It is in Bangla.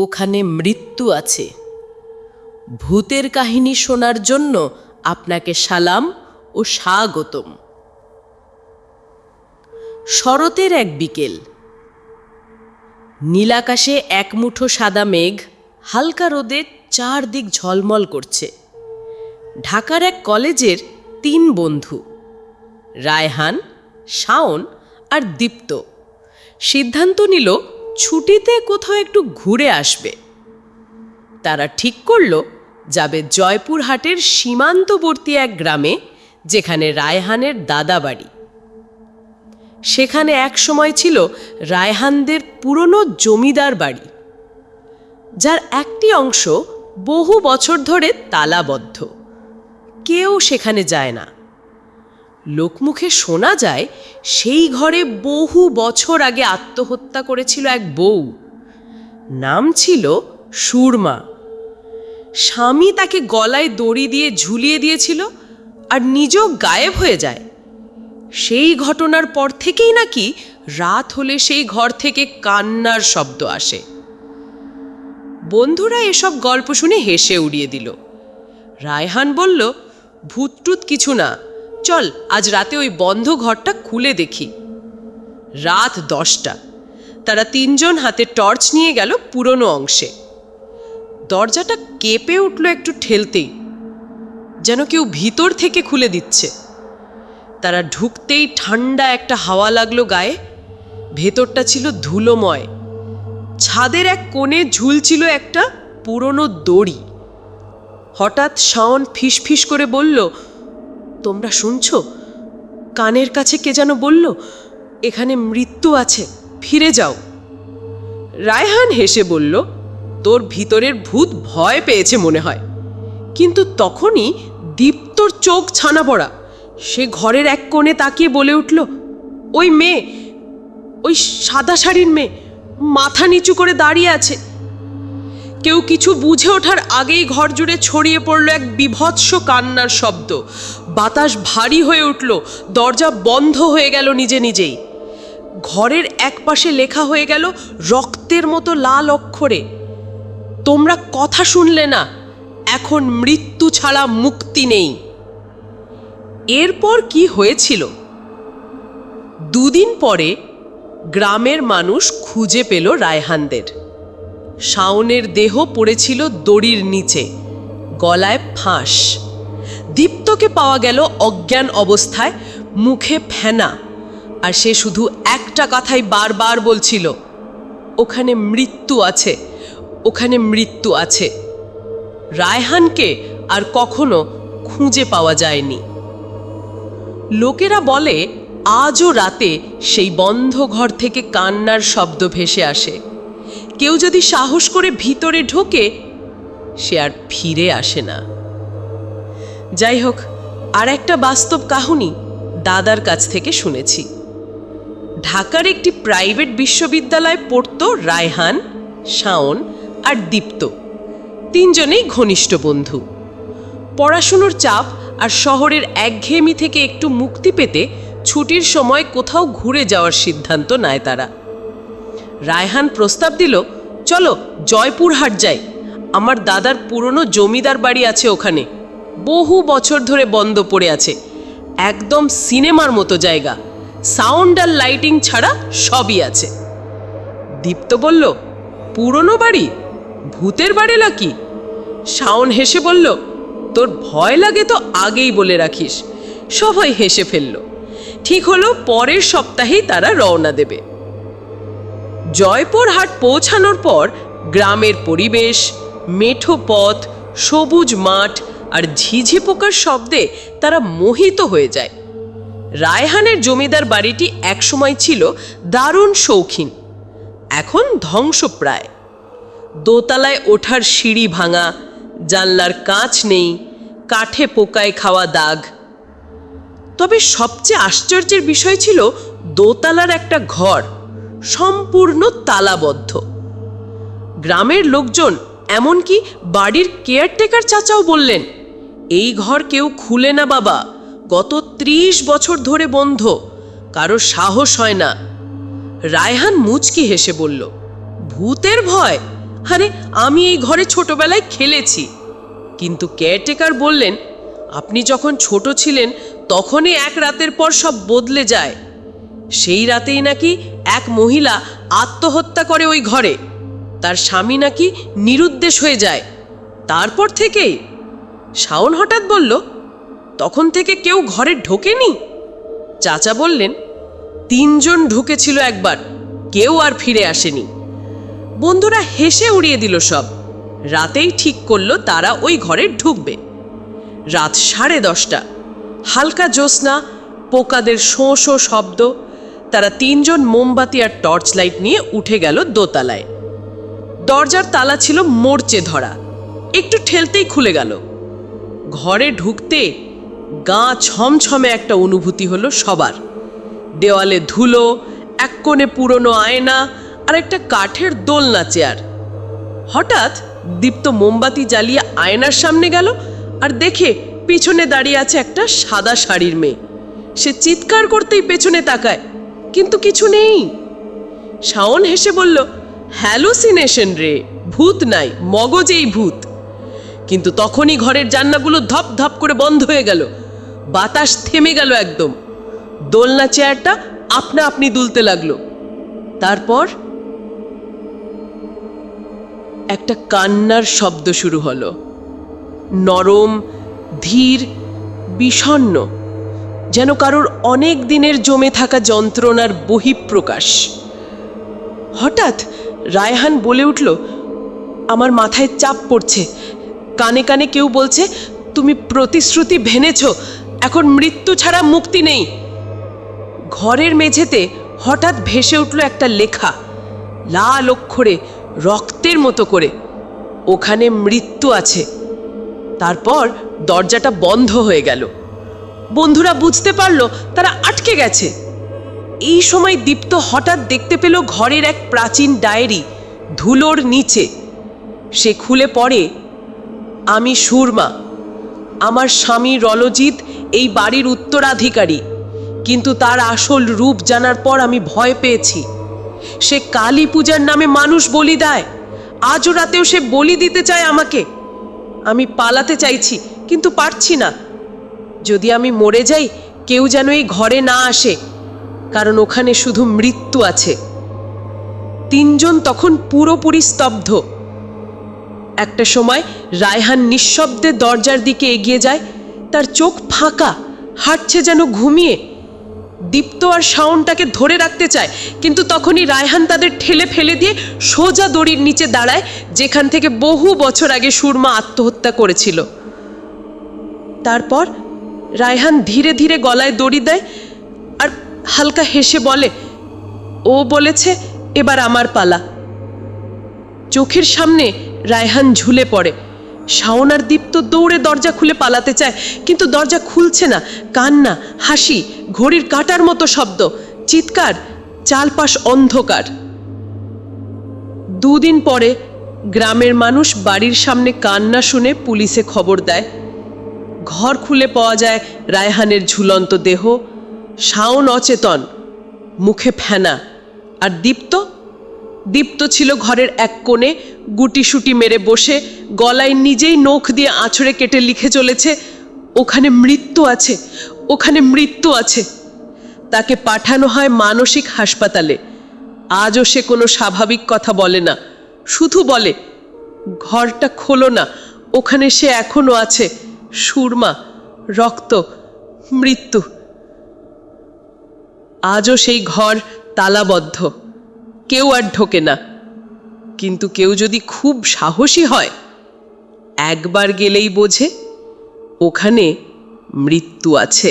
ওখানে মৃত্যু আছে। ভূতের কাহিনী শোনার জন্য আপনাকে সালাম ও স্বাগতম। শরতের এক বিকেল, নীলাকাশে এক মুঠো সাদা মেঘ হালকা রোদে চারদিক ঝলমল করছে। ঢাকার এক কলেজের 3 বন্ধু, রায়হান, শাওন আর দীপ্ত, সিদ্ধান্ত নিল ছুটিতে কোথাও একটু ঘুরে আসবে। তারা ঠিক করল যাবে জয়পুরহাটের সীমান্তবর্তী এক গ্রামে, যেখানে রায়হানের দাদা বাড়ি। সেখানে এক সময় ছিল রায়হানদের পুরনো জমিদার বাড়ি, যার একটি অংশ বহু বছর ধরে তালাবদ্ধ। কেউ সেখানে যায় না। লোকমুখে শোনা যায় সেই ঘরে বহু বছর আগে আত্মহত্যা করেছিল এক বউ। নাম ছিল সুরমা। স্বামী তাকে গলায় দড়ি দিয়ে ঝুলিয়ে দিয়েছিল আর নিজেও গায়েব হয়ে যায়। সেই ঘটনার পর থেকেই নাকি রাত হলে সেই ঘর থেকে কান্নার শব্দ আসে। বন্ধুরা এসব গল্প শুনে হেসে উড়িয়ে দিল। রায়হান বলল, ভূতটুত কিছু না, চল আজ রাতে ওই বন্ধ ঘরটা খুলে দেখি। রাত 10টা। তারা 3 জন হাতে টর্চ নিয়ে গেল পুরনো অংশে। দরজাটা কেঁপে উঠল একটু ঠেলতেই, যেন কেউ ভিতর থেকে খুলে দিচ্ছে। তারা ঢুকতেই ঠান্ডা একটা হাওয়া লাগলো গায়ে। ভেতরটা ছিল ধুলোময়। ছাদের এক কোণে ঝুলছিল একটা পুরনো দড়ি। হঠাৎ শাওন ফিসফিস করে বলল, তোমরা শুনছো? কানের কাছে কে যেন বলল, এখানে মৃত্যু আছে, ফিরে যাও। রায়হান হেসে বলল, তোর ভিতরের ভূত ভয় পেয়েছে মনে হয়। কিন্তু তখনই দীপ্তর চোখ ছানা পড়া। সে ঘরের এক কোণে তাকিয়ে বলে উঠল, ওই মেয়ে, ওই সাদা শাড়ির মেয়ে, মাথা নিচু করে দাঁড়িয়ে আছে। কেউ কিছু বুঝে ওঠার আগেই ঘর জুড়ে ছড়িয়ে পড়ল এক বীভৎস কান্নার শব্দ। বাতাস ভারী হয়ে উঠল, দরজা বন্ধ হয়ে গেল নিজে নিজেই। ঘরের এক পাশে লেখা হয়ে গেল রক্তের মতো লাল অক্ষরে, তোমরা কথা শুনলে না, এখন মৃত্যু ছাড়া মুক্তি নেই। এরপর কি হয়েছিল? 2 দিন পরে গ্রামের মানুষ খুঁজে পেল রায়হানদের। শাওনের দেহ পড়েছিল দড়ির নিচে, গলায় ফাঁস। দীপ্তকে পাওয়া গেল অজ্ঞান অবস্থায়, মুখে ফেনা, আর সে শুধু একটা কথাই বারবার বলছিল, ওখানে মৃত্যু আছে, ওখানে মৃত্যু আছে। রায়হানকে আর কখনো খুঁজে পাওয়া যায়নি। লোকেরা বলে আজও রাতে সেই বন্ধ ঘর থেকে কান্নার শব্দ ভেসে আসে। কেউ যদি সাহস করে ভিতরে ঢোকে, সে আর ফিরে আসে না। যাই হোক, আর একটা বাস্তব কাহিনী দাদার কাছ থেকে শুনেছি। ঢাকার একটি প্রাইভেট বিশ্ববিদ্যালয়ে পড়তো রায়হান, শাওন আর দীপ্ত। 3 জনেই ঘনিষ্ঠ বন্ধু। পড়াশুনোর চাপ আর শহরের একঘেয়েমি থেকে একটু মুক্তি পেতে ছুটির সময় কোথাও ঘুরে যাওয়ার সিদ্ধান্ত নেয় তারা। রায়হান প্রস্তাব দিল, চলো জয়পুরহাট যাই, আমার দাদার পুরনো জমিদার বাড়ি আছে ওখানে, বহু বছর ধরে বন্ধ পড়ে আছে, একদম সিনেমার মতো জায়গা, সাউন্ড আর লাইটিং ছাড়া সবই আছে। দীপ্ত বলল, পুরনো বাড়ি, ভূতের বাড়ি নাকি? শাওন হেসে বলল, তোর ভয় লাগে তো আগেই বলে রাখিস। সবাই হেসে ফেলল। ঠিক হলো পরের সপ্তাহেই তারা রওনা দেবে। জয়পুরহাট পৌঁছানোর পর গ্রামের পরিবেশ, মেঠো পথ, সবুজ মাঠ আর ঝিঝি পোকার শব্দে তারা মোহিত হয়ে যায়। রায়হানের জমিদার বাড়িটি একসময় ছিল দারুণ শৌখিন, এখন ধ্বংসপ্রায়। দোতলায় ওঠার সিঁড়ি ভাঙা, জানলার কাঁচ নেই, কাঠে পোকায় খাওয়া দাগ। তবে সবচেয়ে আশ্চর্যের বিষয় ছিল দোতলার একটা ঘর সম্পূর্ণ তালাবদ্ধ। গ্রামের লোকজন, এমনকি বাড়ির কেয়ারটেকার চাচাও বললেন, এই ঘর কেউ খুলে না বাবা, গত 30 বছর ধরে বন্ধ, কারো সাহস হয় না। রায়হান মুচকি হেসে বলল, ভূতের ভয়? আরে আমি এই ঘরে ছোটবেলায় খেলেছি। কিন্তু কেয়ারটেকার বললেন, আপনি যখন ছোট ছিলেন তখনই এক রাতের পর সব বদলে যায়। সেই রাতেই নাকি এক মহিলা আত্মহত্যা করে ওই ঘরে। তার স্বামী নাকি নিরুদ্দেশ হয়ে যায়। তারপর থেকেই। শাওন হঠাৎ বলল, তখন থেকে কেউ ঘরে ঢোকেনি? চাচা বললেন, 3 জন ঢুকেছিল একবার, কেউ আর ফিরে আসেনি। বন্ধুরা হেসে উড়িয়ে দিল সব। রাতেই ঠিক করলো তারা ওই ঘরে ঢুকবে। রাত 10:30, হালকা জ্যোৎস্না, পোকাদের শোঁ শোঁ শব্দ। তারা 3 জন মোমবাতি আর টর্চ লাইট নিয়ে উঠে গেল দোতলায়। দরজার তালা ছিল মরচে ধরা, একটু ঠেলতেই খুলে গেল। ঘরে ঢুকতে গা ছমছমে একটা অনুভূতি হলো সবার। দেওয়ালে ধুলো, এক কোণে পুরনো আয়না আর একটা কাঠের দোলনা চেয়ার। হঠাৎ দীপ্ত মোমবাতি জ্বালিয়ে আয়নার সামনে গেল আর দেখে পিছনে দাঁড়িয়ে আছে একটা সাদা শাড়ির মেয়ে। সে চিৎকার করতেই পেছনে তাকায়, কিন্তু কিছু নেই। শাওন হেসে বলল, হ্যালুসিনেশন রে, ভূত নাই, মগজেই ভূত। কিন্তু তখনই ঘরের জানলাগুলো ধপ ধপ করে বন্ধ হয়ে গেল। বাতাস থেমে গেল একদম। দোলনা চেয়ারটা আপনা আপনি দুলতে লাগলো। তারপর একটা কান্নার শব্দ শুরু হলো, নরম, ধীর, বিষণ্ণ, যেন কারোর অনেক দিনের জমে থাকা যন্ত্রণার বহিঃপ্রকাশ। হঠাৎ রায়হান বলে উঠল, আমার মাথায় চাপ পড়ছে। কানে কানে কেউ বলছে, তুমি প্রতিশ্রুতি ভেঙেছ, এখন মৃত্যু ছাড়া মুক্তি নেই। ঘরের মেঝেতে হঠাৎ ভেসে উঠল একটা লেখা, লাল অক্ষরে, রক্তের মতো করে, ওখানে মৃত্যু আছে। তারপর দরজাটা বন্ধ হয়ে গেল। বন্ধুরা বুঝতে পারল তারা আটকে গেছে। এই সময় দীপ্ত হঠাৎ দেখতে পেল ঘরের এক প্রাচীন ডায়েরি ধুলোর নিচে। সে খুলে পড়ে, আমি সুরমা, আমার স্বামী রলজিৎ এই বাড়ির উত্তরাধিকারী, কিন্তু তার আসল রূপ জানার পর আমি ভয় পেয়েছি। সে কালী পূজার নামে মানুষ বলি দেয়। আজও রাতেও সে বলি দিতে চায় আমাকে। আমি পালাতে চাইছি, কিন্তু পারছি না। যদি আমি মরে যাই, কেউ যেন এই ঘরে না আসে, কারণ ওখানে শুধু মৃত্যু আছে। 3 জন তখন পুরোপুরি স্তব্ধ। একটা সময় রায়হান নিঃশব্দে দরজার দিকে এগিয়ে যায়। তার চোখ ফাঁকা, হাঁটছে যেন ঘুমিয়ে। দীপ্ত আর শাওনটাকে ধরে রাখতে চায়, কিন্তু তখনই রায়হান তাদের ঠেলে ফেলে দিয়ে সোজা দড়ির নিচে দাঁড়ায়, যেখান থেকে বহু বছর আগে সুরমা আত্মহত্যা করেছিল। তারপর রায়হান ধীরে ধীরে গলায় দড়ি দেয় আর হালকা হেসে বলে, ও বলেছে এবার আমার পালা। চোখের সামনে রায়হান ঝুলে পড়ে। শাওন আর দীপ্ত দৌড়ে দরজা খুলে পালাতে চায়, কিন্তু দরজা খুলছে না। কান্না, হাসি, ঘড়ির কাঁটার মতো শব্দ, চিৎকার, চারপাশ অন্ধকার। 2 দিন পরে গ্রামের মানুষ বাড়ির সামনে কান্না শুনে পুলিশে খবর দেয়। ঘর খুলে পাওয়া যায় রায়হানের ঝুলন্ত দেহ। শাওন অচেতন, মুখে ফেনা। আর দীপ্ত ছিল ঘরের এক কোণে, গুটিসুটি মেরে বসে, গলায় নিজেই নখ দিয়ে আঁচড়ে কেটে লিখে চলেছে, ওখানে মৃত্যু আছে, ওখানে মৃত্যু আছে। তাকে পাঠানো হয় মানসিক হাসপাতালে। আজও সে কোনো স্বাভাবিক কথা বলে না, শুধু বলে, ঘরটা খোলো না, ওখানে সে এখনো আছে, সুরমা, রক্ত, মৃত্যু। আজও সেই ঘর তালাবদ্ধ, কেউ আর ঢোকে না। কিন্তু কেউ যদি খুব সাহসী হয়, একবার গেলেই বোঝে ওখানে মৃত্যু আছে।